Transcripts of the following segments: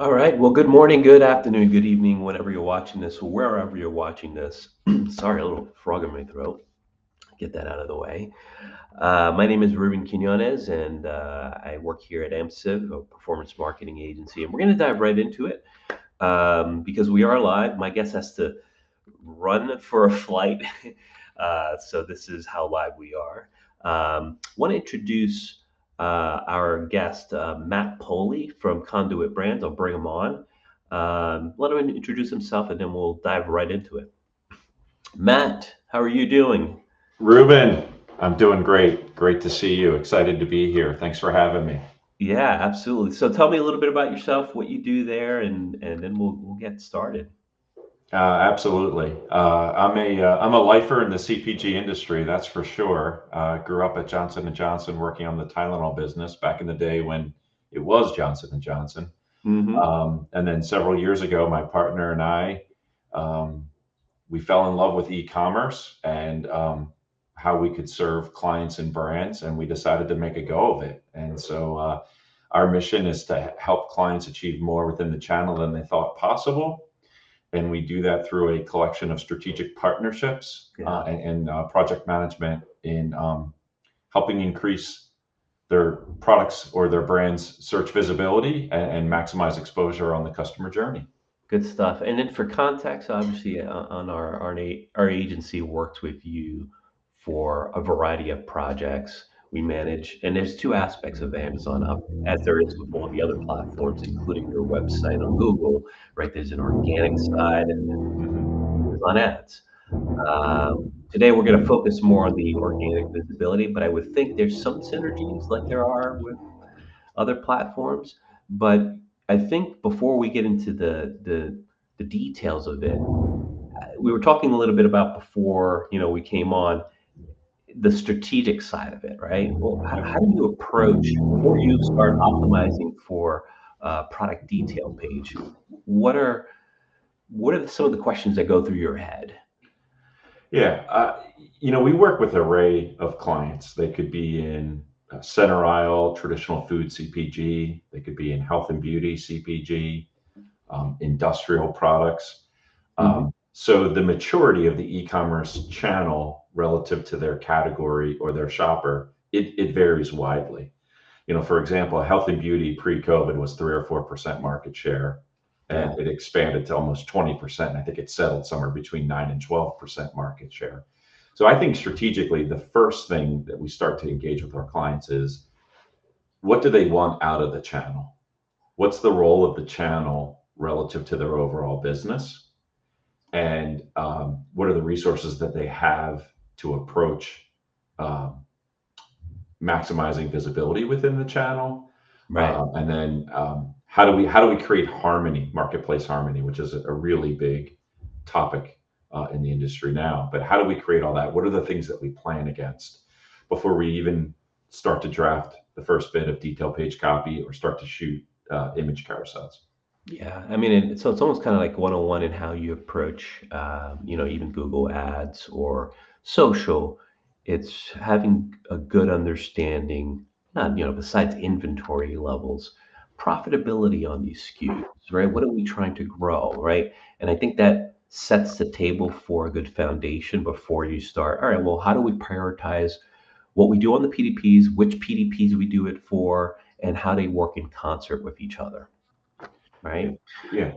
All right. Well, good morning, good afternoon, good evening, whenever you're watching this, or wherever you're watching this. Sorry, a little frog in my throat. Get that out of the way. My name is Ruben Quinones, and I work here at Amsive, a performance marketing agency. And we're going to dive right into it because we are live. My guest has to run for a flight. So this is how live we are. Want to introduce our guest, Matt Poley from Conduit Brands. I'll bring him on. Let him introduce himself, and then we'll dive right into it. Matt, how are you doing? Ruben, I'm doing great. Great to see you. Excited to be here. Thanks for having me. Yeah, absolutely. So tell me a little bit about yourself, what you do there, and then we'll get started. Absolutely. I'm a lifer in the CPG industry, that's for sure. Grew up at Johnson and Johnson, working on the Tylenol business back in the day when it was Johnson and Johnson. Hmm. And then several years ago, my partner and I, um, we fell in love with e-commerce and how we could serve clients and brands, and we decided to make a go of it. And so our mission is to help clients achieve more within the channel than they thought possible. And we do that through a collection of strategic partnerships Yeah. and project management in helping increase their products or their brands search visibility and maximize exposure on the customer journey. Good stuff. And then for context, obviously, on our agency works with you for a variety of projects we manage. And there's two aspects of Amazon, as there is with all the other platforms, including your website on Google, right? There's an organic side and then Mhm. Amazon ads. Today, we're going to focus more on the organic visibility, but I would think there's some synergies like there are with other platforms. But I think before we get into the details of it, we were talking a little bit about before we came on the strategic side of it, right? Well, how do you approach before you start optimizing for product detail page? What are what are some of the questions that go through your head? Yeah, we work with an array of clients. They could be in center aisle, traditional food CPG. They could be in health and beauty CPG, industrial products. Hmm. So the maturity of the e-commerce channel relative to their category or their shopper, it varies widely. For example, health and beauty pre-COVID was 3 or 4% market share, Yeah. and it expanded to almost 20%. And I think it settled somewhere between 9 and 12% market share. So I think strategically, the first thing that we start to engage with our clients is what do they want out of the channel? What's the role of the channel relative to their overall business? And what are the resources that they have to approach um, maximizing visibility within the channel? Right. And then how do we create harmony, marketplace harmony, which is a really big topic in the industry now. But how do we create all that? What are the things that we plan against before we even start to draft the first bit of detail page copy or start to shoot image carousels? Yeah, I mean, so it's almost kind of like 101 in how you approach, even Google Ads or social. It's having a good understanding, not, besides inventory levels, profitability on these SKUs, right? What are we trying to grow, right? And I think that sets the table for a good foundation before you start. All right, well, how do we prioritize what we do on the PDPs, which PDPs we do it for, and how they work in concert with each other, Yeah, right? yeah.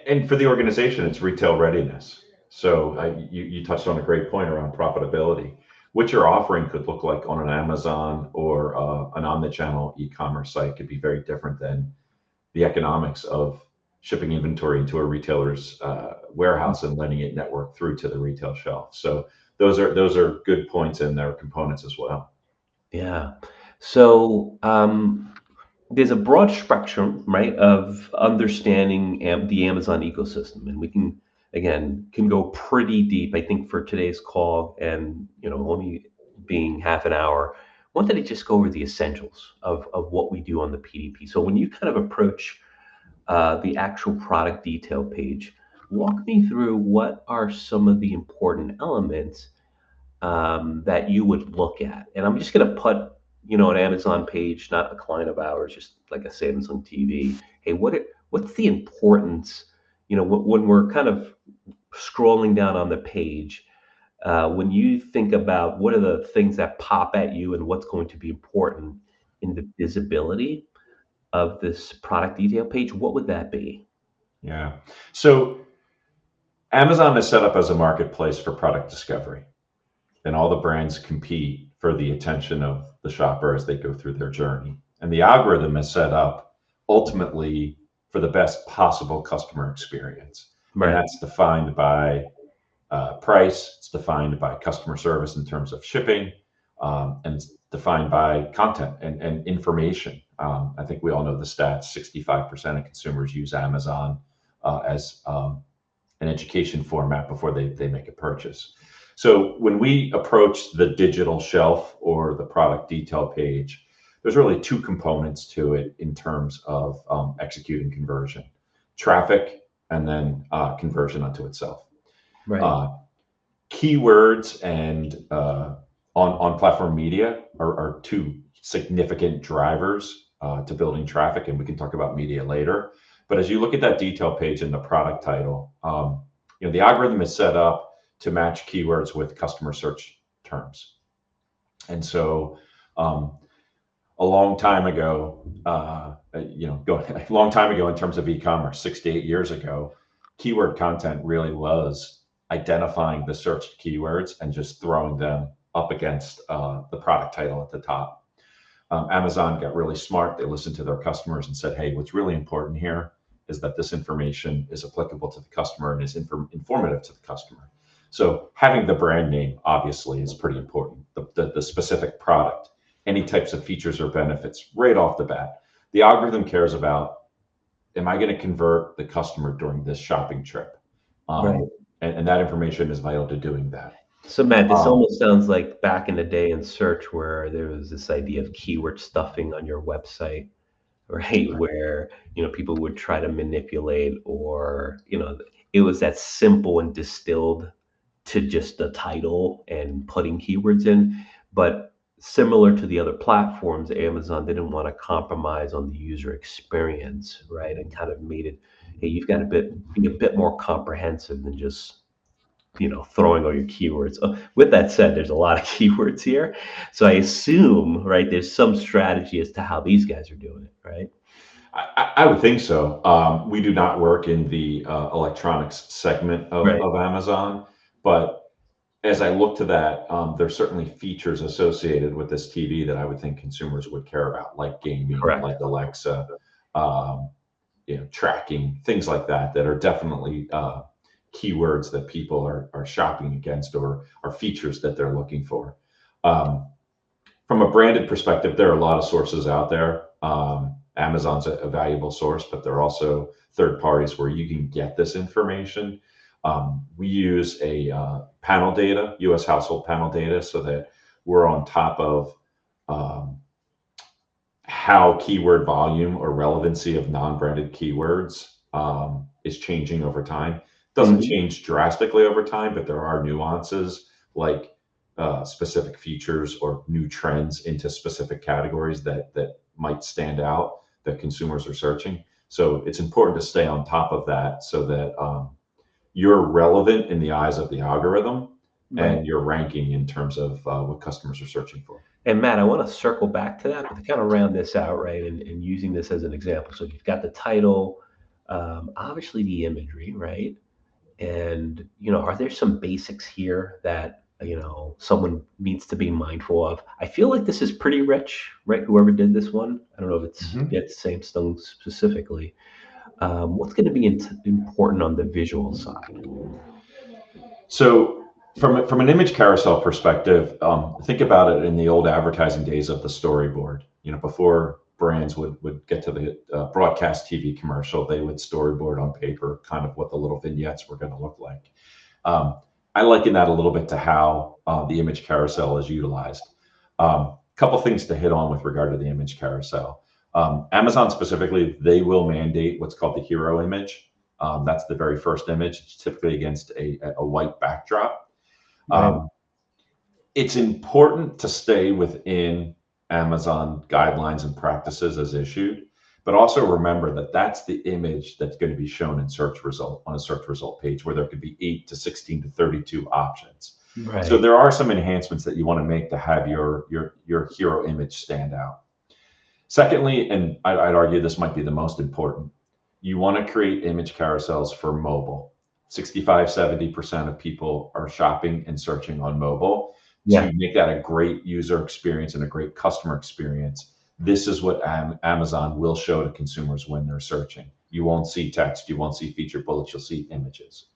And for the organization, it's retail readiness. So you touched on a great point around profitability. What your offering could look like on an Amazon or an omnichannel e-commerce site could be very different than the economics of shipping inventory into a retailer's warehouse and letting it network through to the retail shelf. So those are good points in their components as well. Yeah. So there's a broad spectrum, right, of understanding the Amazon ecosystem, and we can again can go pretty deep. I think for today's call, and only being half an hour, wanted to just go over the essentials of what we do on the PDP. So when you kind of approach the actual product detail page, walk me through what are some of the important elements that you would look at. And I'm just going to put, an Amazon page, not a client of ours, just like a Samsung TV. Hey, what's the importance, when we're kind of scrolling down on the page, when you think about what are the things that pop at you and what's going to be important in the visibility of this product detail page, what would that be? Yeah. So Amazon is set up as a marketplace for product discovery, and all the brands compete for the attention of the shopper as they go through their journey. And the algorithm is set up ultimately for the best possible customer experience. And Right. that's defined by price, it's defined by customer service in terms of shipping, and it's defined by content and information. I think we all know the stats: 65% of consumers use Amazon as an education format before they make a purchase. So when we approach the digital shelf or the product detail page, there's really two components to it in terms of executing conversion: traffic and then conversion unto itself. Right. Uh, Keywords and on platform media are two significant drivers to building traffic, and we can talk about media later. But as you look at that detail page in the product title, the algorithm is set up to match keywords with customer search terms. And so a long time ago, a long time ago in terms of e-commerce, 6 to 8 years ago, keyword content really was identifying the searched keywords and just throwing them up against the product title at the top. Amazon got really smart. They listened to their customers and said, hey, what's really important here is that this information is applicable to the customer and is informative to the customer. So having the brand name obviously is pretty important, the specific product, any types of features or benefits right off the bat. The algorithm cares about, am I going to convert the customer during this shopping trip? Right. And that information is vital to doing that. So Matt, this Um, almost sounds like back in the day in search where there was this idea of keyword stuffing on your website, right? Where, people would try to manipulate, or, it was that simple and distilled to just the title and putting keywords in. But similar to the other platforms, Amazon didn't want to compromise on the user experience, right? And kind of made it, hey, you've got to be a bit more comprehensive than just, throwing all your keywords. With that said, there's a lot of keywords here. So I assume, right, there's some strategy as to how these guys are doing it, right? I would think so. We do not work in the electronics segment Right. of Amazon, but as I look to that, there's certainly features associated with this TV that I would think consumers would care about, like gaming, Correct. like Alexa, um, tracking, things like that, that are definitely keywords that people are shopping against or are features that they're looking for. Um, from a branded perspective, there are a lot of sources out there. Amazon's a valuable source, but there are also third parties where you can get this information. We use a panel data, U.S. household panel data, so that we're on top of um, how keyword volume or relevancy of non-branded keywords is changing over time. Doesn't Hmm. change drastically over time, but there are nuances like specific features or new trends into specific categories that might stand out that consumers are searching. So it's important to stay on top of that so that you're relevant in the eyes of the algorithm Right. and you're ranking in terms of what customers are searching for. And Matt, I want to circle back to that, but to kind of round this out, right, and using this as an example. So you've got the title, obviously the imagery, right? And, are there some basics here that, someone needs to be mindful of? I feel like this is pretty rich, right? Whoever did this one, I don't know if it's Mhm. Get Same Stone specifically. What's going to be important on the visual side? So from an image carousel perspective, think about it in the old advertising days of the storyboard. Before brands would get to the broadcast TV commercial, they would storyboard on paper kind of what the little vignettes were going to look like. Um, I liken that a little bit to how the image carousel is utilized. Couple things to hit on with regard to the image carousel. Amazon specifically, they will mandate what's called the hero image. That's the very first image. It's typically against a white backdrop. Right. Um, it's important to stay within Amazon guidelines and practices as issued, But also remember that that's the image that's going to be shown in search result on a search result page, where there could be 8 to 16 to 32 options. So Right. there are some enhancements that you want to make to have your hero image stand out. Secondly, and I'd argue this might be the most important, you want to create image carousels for mobile. 65, 70% of people are shopping and searching on mobile. Yeah. To make that a great user experience and a great customer experience, this is what Amazon will show to consumers when they're searching. You won't see text, you won't see featured bullets, you'll see images.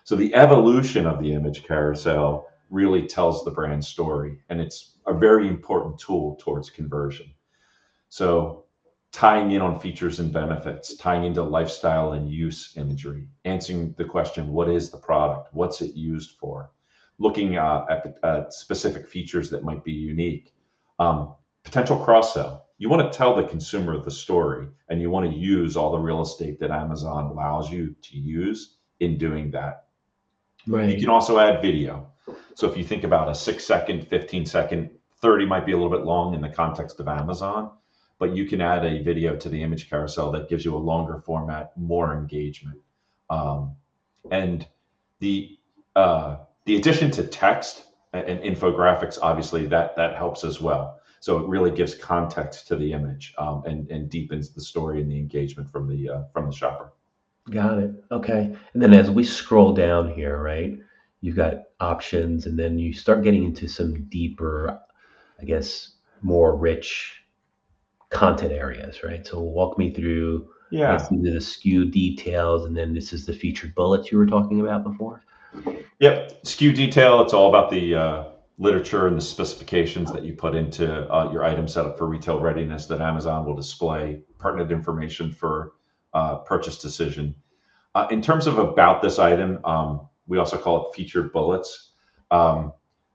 So the evolution of the image carousel really tells the brand story, and it's a very important tool towards conversion. So tying in on features and benefits, tying into lifestyle and use imagery, answering the question, what is the product? What's it used for? Looking at specific features that might be unique. Potential cross sell. You want to tell the consumer the story, and you want to use all the real estate that Amazon allows you to use in doing that. You Right. can also add video. So if you think about a 6 second, 15 second, 30 might be a little bit long in the context of Amazon, but you can add a video to the image carousel that gives you a longer format, more engagement. Um, and the the addition to text and infographics, obviously that helps as well. So it really gives context to the image, and deepens the story and the engagement from the shopper. Got it. Okay. And then as we scroll down here, right, you've got options, and then you start getting into some deeper, I guess, more rich content areas, right? So walk me through, I guess, Yeah. either the SKU details, and then this is the featured bullets you were talking about before. Yep. SKU detail. It's all about the literature and the specifications that you put into your item setup for retail readiness that Amazon will display, pertinent information for purchase decision. In terms of about this item, we also call it featured bullets. Um,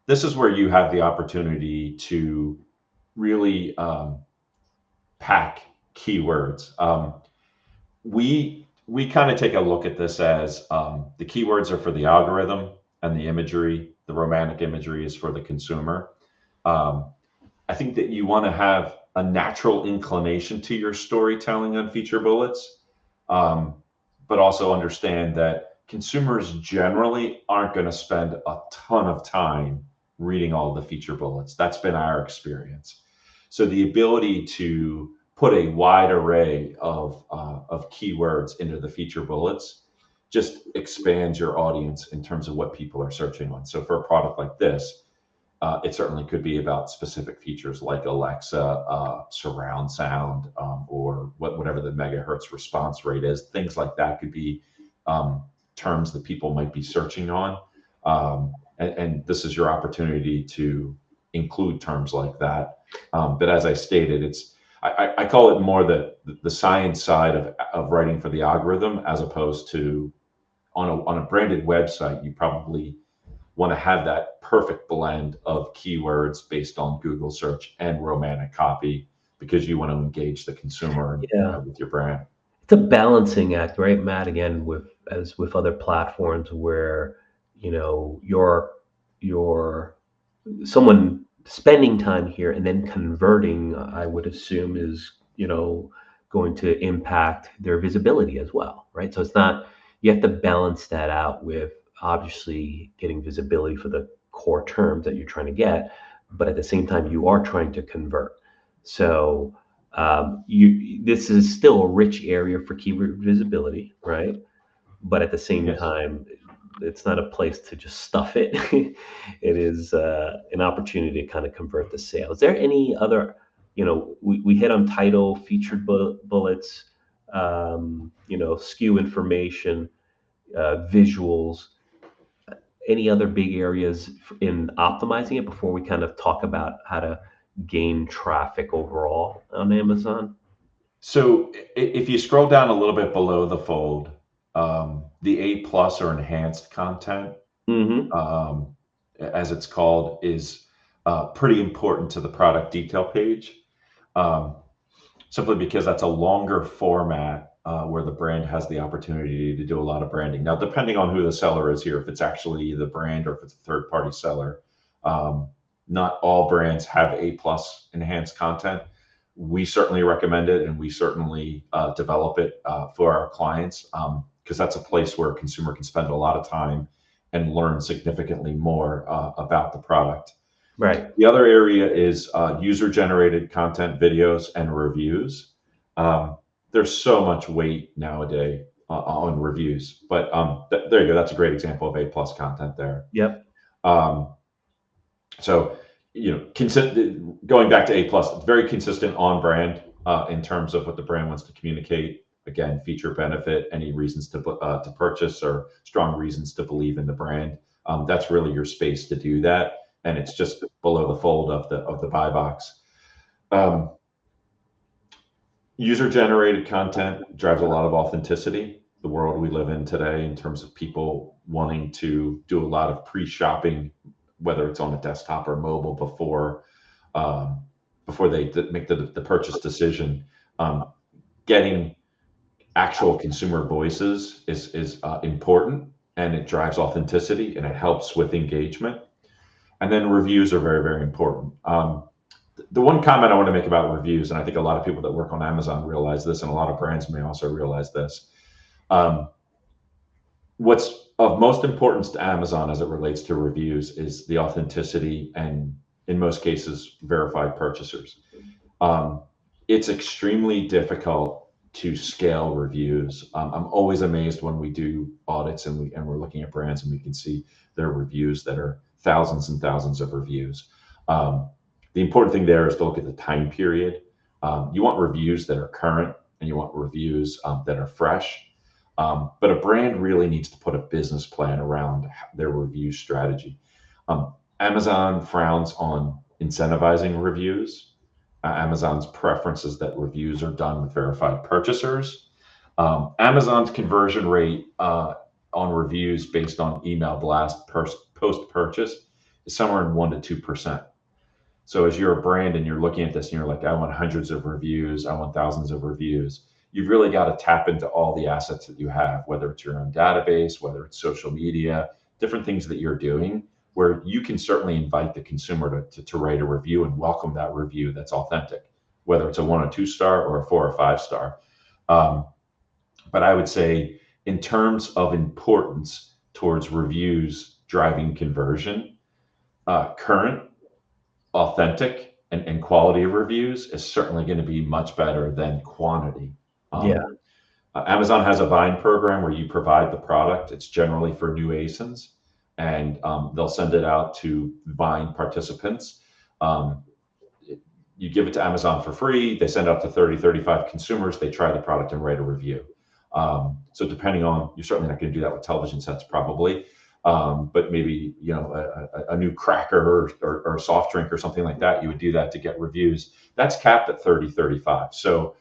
this is where you have the opportunity to really pack keywords. We kind of take a look at this as the keywords are for the algorithm, and the imagery, the romantic imagery, is for the consumer. Um, I think that you want to have a natural inclination to your storytelling on feature bullets, um, but also understand that consumers generally aren't going to spend a ton of time reading all the feature bullets. That's been our experience. So the ability to put a wide array of keywords into the feature bullets just expands your audience in terms of what people are searching on. So for a product like this, it certainly could be about specific features like Alexa, surround sound, or whatever the megahertz response rate is. Things like that could be um, terms that people might be searching on. And this is your opportunity to include terms like that. But as I stated, I call it more the science side of writing for the algorithm, as opposed to on a branded website. You probably want to have that perfect blend of keywords based on Google search and romantic copy, because you want to engage the consumer Yeah. with your brand. It's a balancing act, right, Matt? Again, with as with other platforms where, your someone spending time here and then converting, I would assume, is, going to impact their visibility as well, right? So it's not, you have to balance that out with obviously getting visibility for the core terms that you're trying to get, but at the same time, you are trying to convert. So this is still a rich area for keyword visibility, right? But at the same Yes. time, it's not a place to just stuff it. It is an opportunity to kind of convert the sale. Is there any other, we hit on title, featured bullets, SKU information, visuals, any other big areas in optimizing it before we kind of talk about how to gain traffic overall on Amazon? So if you scroll down a little bit below the fold, the A plus or enhanced content, Mm-hmm. um, as it's called, is pretty important to the product detail page. Um, Simply because that's a longer format, where the brand has the opportunity to do a lot of branding. Now, depending on who the seller is here, if it's actually the brand or if it's a third party seller, um, not all brands have A plus enhanced content. We certainly recommend it, and we certainly develop it for our clients, because that's a place where a consumer can spend a lot of time and learn significantly more about the product. Right. The other area is user-generated content, videos, and reviews. Um, there's so much weight nowadays on reviews, but there you go. That's a great example of A plus content there. Yep. Um, so, going back to A plus, it's very consistent on brand in terms of what the brand wants to communicate. Again, feature, benefit, any reasons to purchase, or strong reasons to believe in the brand. That's really your space to do that, and it's just below the fold of the buy box. Um, User generated content drives a lot of authenticity. The world we live in today, in terms of people wanting to do a lot of pre-shopping, whether it's on a desktop or mobile, um, before they make the purchase decision. Getting actual consumer voices is important, and it drives authenticity, and it helps with engagement. And then reviews are very, very important. The one comment I want to make about reviews, and I think a lot of people that work on Amazon realize this, and a lot of brands may also realize this. Um, what's of most importance to Amazon as it relates to reviews is the authenticity and, in most cases, verified purchasers. Um, it's extremely difficult to scale reviews. I'm always amazed when we do audits, and we're looking at brands, and we can see their reviews that are thousands and thousands of reviews. Um, the important thing there is to look at the time period. You want reviews that are current, and you want reviews that are fresh. But a brand really needs to put a business plan around their review strategy. Amazon frowns on incentivizing reviews. Amazon's preference is that reviews are done with verified purchasers. Amazon's conversion rate on reviews based on email blast post purchase is somewhere in 1 to 2%. So as you're a brand and you're looking at this and you're like, I want hundreds of reviews, I want thousands of reviews, you've really got to tap into all the assets that you have, whether it's your own database, whether it's social media, different things that you're doing, where you can certainly invite the consumer to write a review and welcome that review that's authentic, whether it's a 1 or 2 star or a 4 or 5 star. Um, but I would say, in terms of importance towards reviews driving conversion, current, authentic, and quality of reviews is certainly going to be much better than quantity. Yeah. Amazon has a buying program where you provide the product. It's generally for new ASINs, and they'll send it out to buying participants. Um, you give it to Amazon for free. They send out to 30, 35 consumers. They try the product and write a review. So depending on, you're certainly not going to do that with television sets probably, but maybe, a new cracker or a soft drink or something like that, you would do that to get reviews. That's capped at 30, 35. So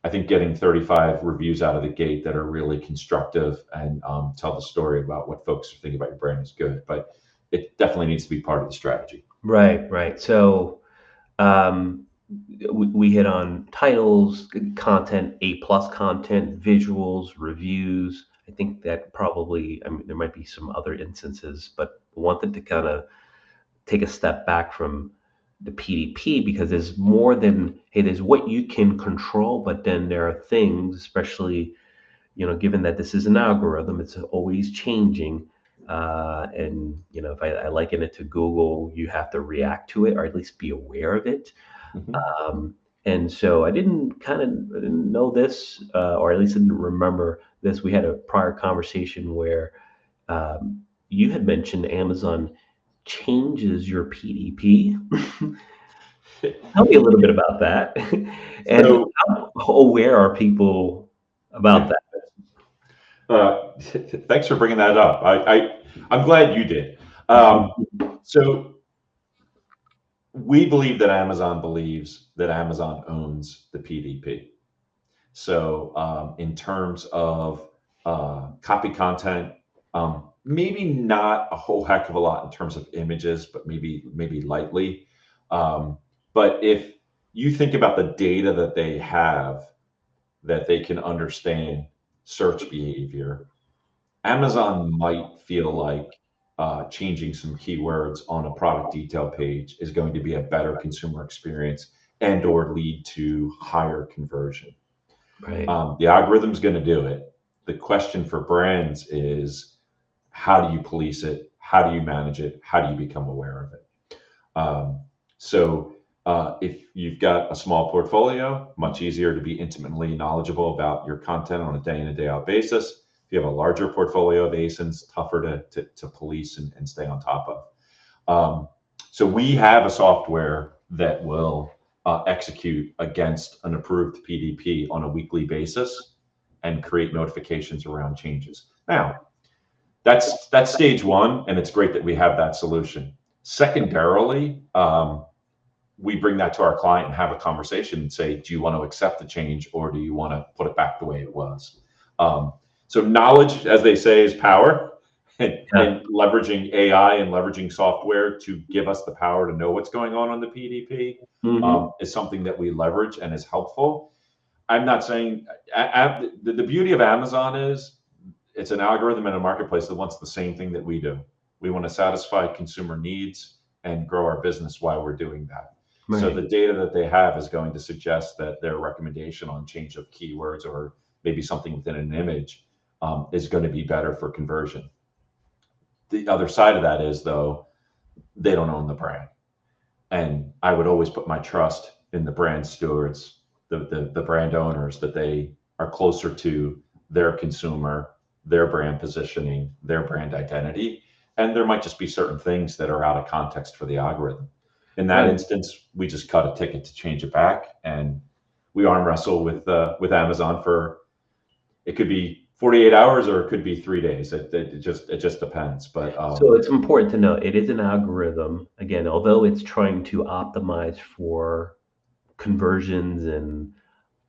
I think getting 35 reviews out of the gate that are really constructive and tell the story about what folks are thinking about your brand is good, but it definitely needs to be part of the strategy. Right. Right. So um, we hit on titles, content, A plus content, visuals, reviews. I think that probably, I mean, there might be some other instances, but wanted to kind of take a step back from the PDP, because there's more than, hey, there's what you can control, but then there are things, especially, given that this is an algorithm, it's always changing. And, if I liken it to Google, you have to react to it, or at least be aware of it. Mhm. Um, and so I didn't know this, or at least I didn't remember this. We had a prior conversation where you had mentioned Amazon changes your PDP. Tell me a little bit about that. And So, how aware are people about that? thanks for bringing that up. I'm glad you did. Um, so we believe that Amazon believes that Amazon owns the PDP. So in terms of copy content, maybe not a whole heck of a lot in terms of images, but maybe lightly. Um, but if you think about the data that they have, that they can understand search behavior, Amazon might feel like changing some keywords on a product detail page is going to be a better consumer experience and or lead to higher conversion. Right. The algorithm's going to do it. The question for brands is, how do you police it? How do you manage it? How do you become aware of it? If you've got a small portfolio, much easier to be intimately knowledgeable about your content on a day in and day out basis. If you have a larger portfolio of ASINs, tougher to police and stay on top of. So we have a software that will execute against an approved PDP on a weekly basis and create notifications around changes. Now, that's stage one, and it's great that we have that solution. Secondarily, we bring that to our client and have a conversation and say, do you want to accept the change or do you want to put it back the way it was? So knowledge, as they say, is power. And leveraging AI and leveraging software to give us the power to know what's going on the PDP is something that we leverage and is helpful. I'm not saying the beauty of Amazon is it's an algorithm in a marketplace that wants the same thing that we do. We want to satisfy consumer needs and grow our business while we're doing that. Right. So the data that they have is going to suggest that their recommendation on change of keywords or maybe something within an image is going to be better for conversion. The other side of that is, though, they don't own the brand. And I would always put my trust in the brand stewards, the brand owners, that they are closer to their consumer, their brand positioning, their brand identity. And there might just be certain things that are out of context for the algorithm. In that instance, we just cut a ticket to change it back. And we arm wrestle with Amazon for, it could be 48 hours or it could be 3 days. It just depends. But so it's important to know it is an algorithm. Again, although it's trying to optimize for conversions and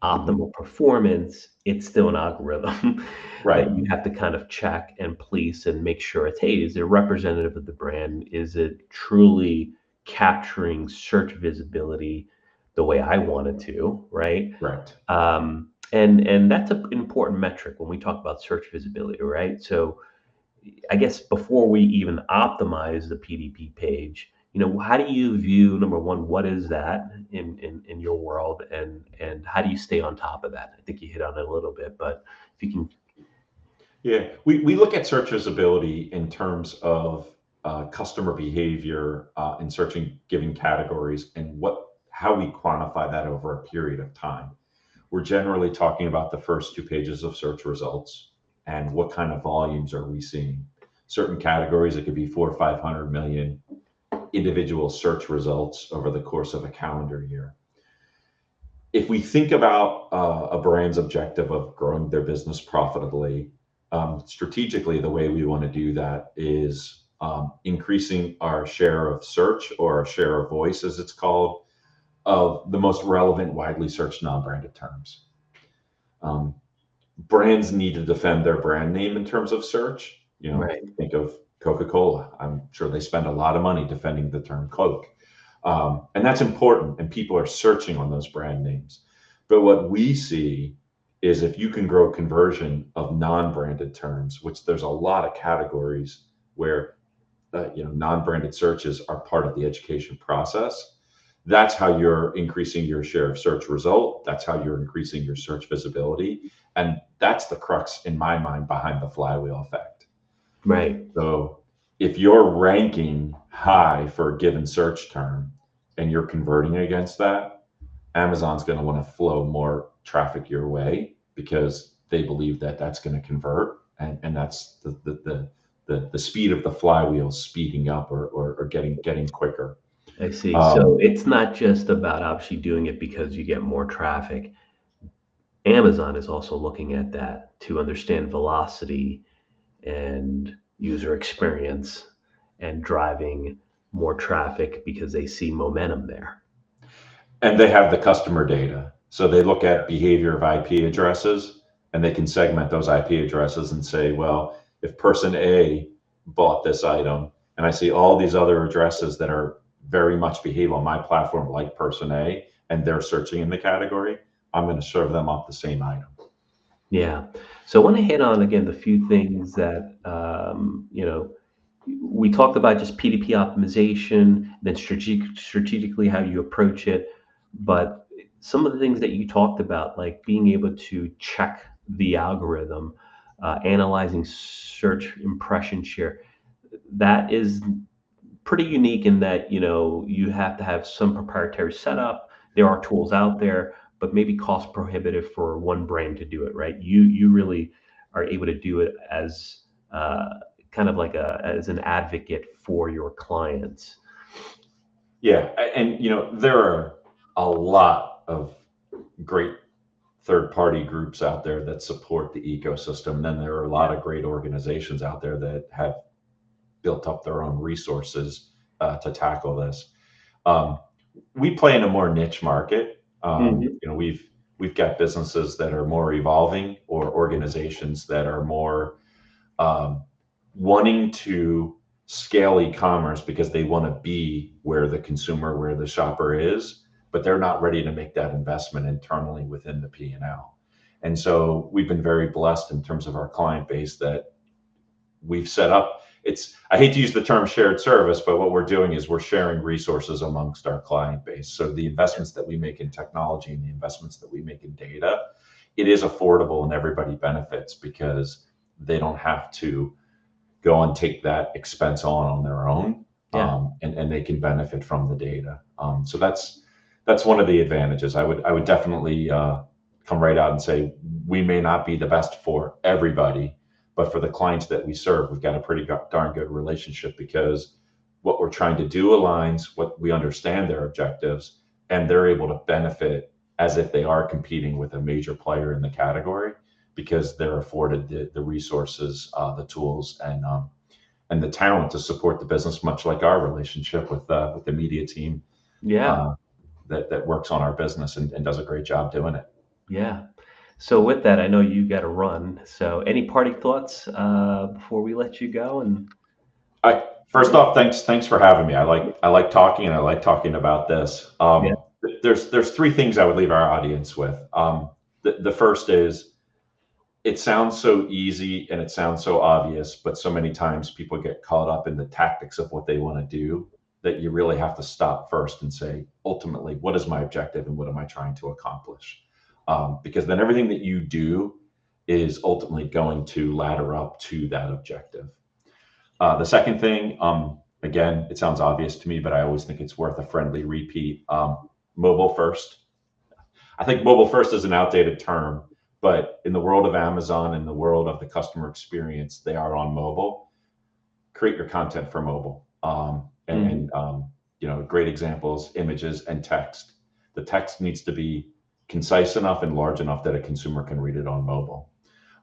optimal performance, it's still an algorithm right. that you have to kind of check and police and make sure it's, hey, is it representative of the brand? Is it truly capturing search visibility the way I want it to, right? Right. And that's an important metric when we talk about search visibility, right? So I guess before we even optimize the PDP page, how do you view, number one, what is that in your world, and how do you stay on top of that? I think you hit on it a little bit, but if you can. Yeah, we look at search visibility in terms of customer behavior in searching given categories and how we quantify that over a period of time. We're generally talking about the first 2 pages of search results and what kind of volumes are we seeing. Certain categories, it could be 400 or 500 million individual search results over the course of a calendar year. If we think about a brand's objective of growing their business profitably, strategically, the way we want to do that is increasing our share of search, or our share of voice, as it's called, of the most relevant, widely searched non-branded terms. Brands need to defend their brand name in terms of search. Right. Think of Coca-Cola. I'm sure they spend a lot of money defending the term Coke. And that's important, and people are searching on those brand names. But what we see is if you can grow conversion of non-branded terms, which there's a lot of categories where non-branded searches are part of the education process. That's how you're increasing your share of search result. That's how you're increasing your search visibility. And that's the crux, in my mind, behind the flywheel effect. Right. So if you're ranking high for a given search term and you're converting against that, Amazon's going to want to flow more traffic your way because they believe that that's going to convert. And that's the speed of the flywheel speeding up or getting quicker. I see. So it's not just about obviously doing it because you get more traffic. Amazon is also looking at that to understand velocity and user experience and driving more traffic because they see momentum there. And they have the customer data. So they look at behavior of IP addresses, and they can segment those IP addresses and say, well, if person A bought this item and I see all these other addresses that are very much behave on my platform like person A, and they're searching in the category, I'm going to serve them up the same item. Yeah. So I want to hit on again the few things that we talked about, just PDP optimization, then strategically how you approach it. But some of the things that you talked about, like being able to check the algorithm, analyzing search impression share, that is pretty unique in that, you have to have some proprietary setup. There are tools out there, but maybe cost prohibitive for one brand to do it, right? You really are able to do it as uh, kind of like as an advocate for your clients. Yeah, and there are a lot of great third-party groups out there that support the ecosystem. Then there are a lot Yeah. of great organizations out there that have built up their own resources to tackle this. Um, we play in a more niche market. Hmm. We've got businesses that are more evolving, or organizations that are more um, wanting to scale e-commerce because they want to be where the consumer, where the shopper is, but they're not ready to make that investment internally within the P&L. And so we've been very blessed in terms of our client base that we've set up. It's, I hate to use the term shared service, but what we're doing is we're sharing resources amongst our client base. So the investments that we make in technology and the investments that we make in data, it is affordable and everybody benefits because they don't have to go and take that expense on their own, Yeah. and they can benefit from the data. So that's one of the advantages. I would definitely come right out and say we may not be the best for everybody, but for the clients that we serve, we've got a pretty darn good relationship because what we're trying to do aligns, what we understand their objectives, and they're able to benefit as if they are competing with a major player in the category because they're afforded the resources, the tools, and the talent to support the business, much like our relationship with the media team Yeah. uh, that works on our business and does a great job doing it. Yeah. So with that, I know you got to run. So any parting thoughts before we let you go? And I First off, thanks for having me. I like talking, and I like talking about this. yeah, There's three things I would leave our audience with. The first is, it sounds so easy and it sounds so obvious, but so many times people get caught up in the tactics of what they want to do that you really have to stop first and say, ultimately, what is my objective and what am I trying to accomplish? Because then everything that you do is ultimately going to ladder up to that objective. The second thing, again, it sounds obvious to me, but I always think it's worth a friendly repeat. Mobile first. I think mobile first is an outdated term, but in the world of Amazon, in the world of the customer experience, they are on mobile. Create your content for mobile. hmm, Great examples, images and text. The text needs to be concise enough and large enough that a consumer can read it on mobile.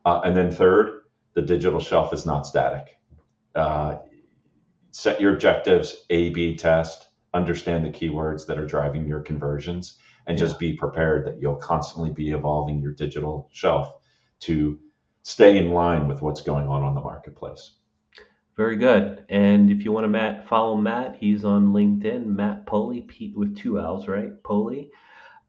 And then third, the digital shelf is not static. Uh, Set your objectives, A B test, understand the keywords that are driving your conversions, and yeah, just be prepared that you'll constantly be evolving your digital shelf to stay in line with what's going on the marketplace. very good. And if you want to follow Matt, he's on LinkedIn, Matt Poley, Pete with two L's, right? Poley.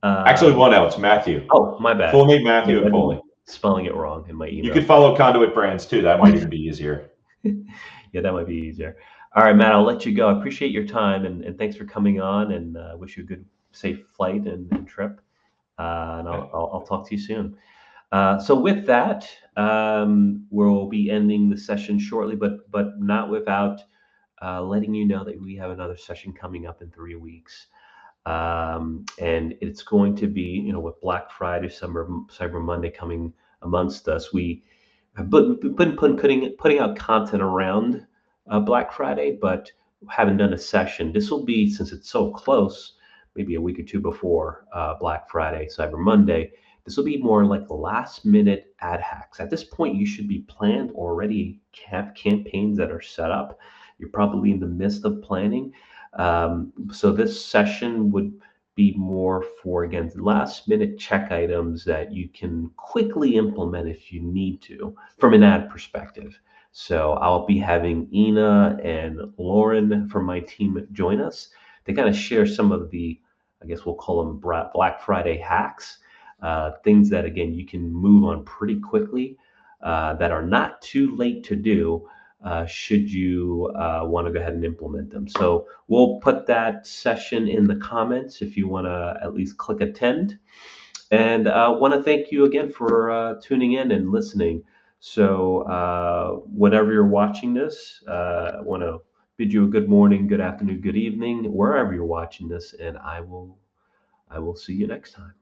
Actually, Um, one else, Matthew. oh, my bad. Full name Yeah, Matthew and that'd be Foley. spelling it wrong in my You email. could follow Conduit Brands too. That might even be easier. Yeah, that might be easier. All right, Matt, I'll let you go. I appreciate your time and thanks for coming on and wish you a good, safe flight and trip. And I'll talk to you soon. So with that, we'll be ending the session shortly, but not without letting you know that we have another session coming up in 3 weeks. And it's going to be, with Black Friday, Cyber Monday coming amongst us. We have been putting out content around Black Friday, but haven't done a session. This will be, since it's so close, maybe a week or two before Black Friday, Cyber Monday. This will be more like last minute ad hacks. At this point, you should be planned already, have campaigns that are set up. You're probably in the midst of planning. So this session would be more for, again, last minute check items that you can quickly implement if you need to from an ad perspective. So I'll be having Ina and Lauren from my team join us to kind of share some of the, I guess we'll call them Black Friday hacks, things that, again, you can move on pretty quickly, that are not too late to do. should you want to go ahead and implement them. So we'll put that session in the comments if you want to at least click attend. And want to thank you again for tuning in and listening. So whenever you're watching this, I want to bid you a good morning, good afternoon, good evening, wherever you're watching this, and I will see you next time.